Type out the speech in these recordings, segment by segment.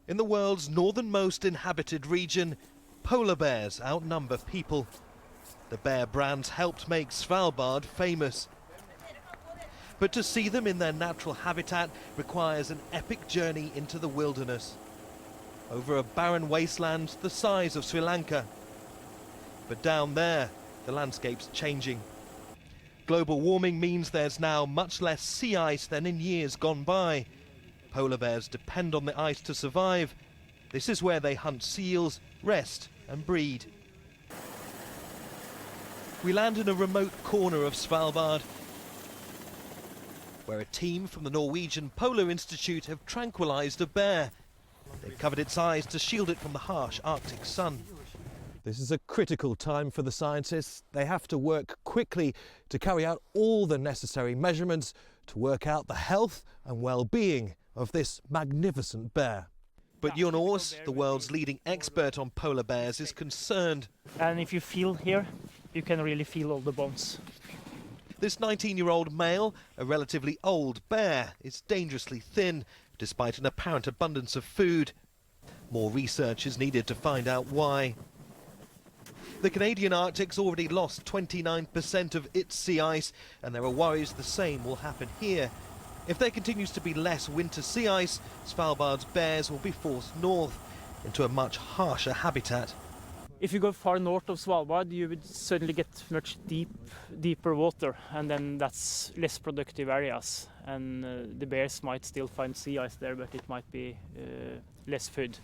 In the world's northernmost inhabited region, polar bears outnumber people. The bear brands helped make Svalbard famous. But to see them in their natural habitat requires an epic journey into the wilderness, over a barren wasteland the size of Sri Lanka. But down there, the landscape's changing. Global warming means there's now much less sea ice than in years gone by. Polar bears depend on the ice to survive. This is where they hunt seals, rest and breed. We land in a remote corner of Svalbard, where a team from the Norwegian Polar Institute have tranquilized a bear. They've covered its eyes to shield it from the harsh Arctic sun. This is a critical time for the scientists. They have to work quickly to carry out all the necessary measurements to work out the health and well-being of this magnificent bear. But Jon Aas, the world's leading expert on polar bears, is concerned. And if you feel here, you can really feel all the bones. This 19-year-old male, a relatively old bear, is dangerously thin, despite an apparent abundance of food. More research is needed to find out why. The Canadian Arctic's already lost 29% of its sea ice, and there are worries the same will happen here. If there continues to be less winter sea ice, Svalbard's bears will be forced north into a much harsher habitat. If you go far north of Svalbard, you would certainly get much deeper water, and then that's less productive areas. And the bears might still find sea ice there, but it might be less food.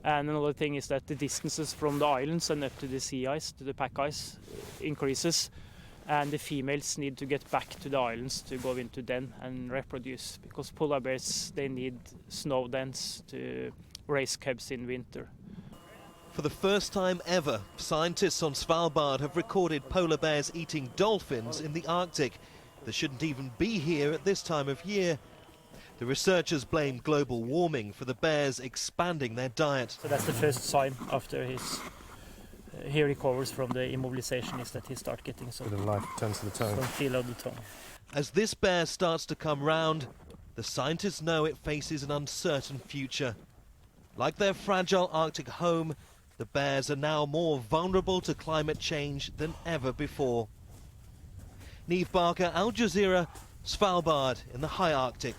And another thing is that the distances from the islands and up to the sea ice, to the pack ice, increases. And the females need to get back to the islands to go into den and reproduce, because polar bears, they need snow dens to raise cubs in winter. For the first time ever, scientists on Svalbard have recorded polar bears eating dolphins in the Arctic. They shouldn't even be here at this time of year. The researchers blame global warming for the bears expanding their diet. So that's the first sign after he recovers from the immobilization, is that he starts getting some feel of the tongue. As this bear starts to come round, the scientists know it faces an uncertain future. Like their fragile Arctic home, the bears are now more vulnerable to climate change than ever before. Neave, Al Jazeera, Svalbard in the high Arctic.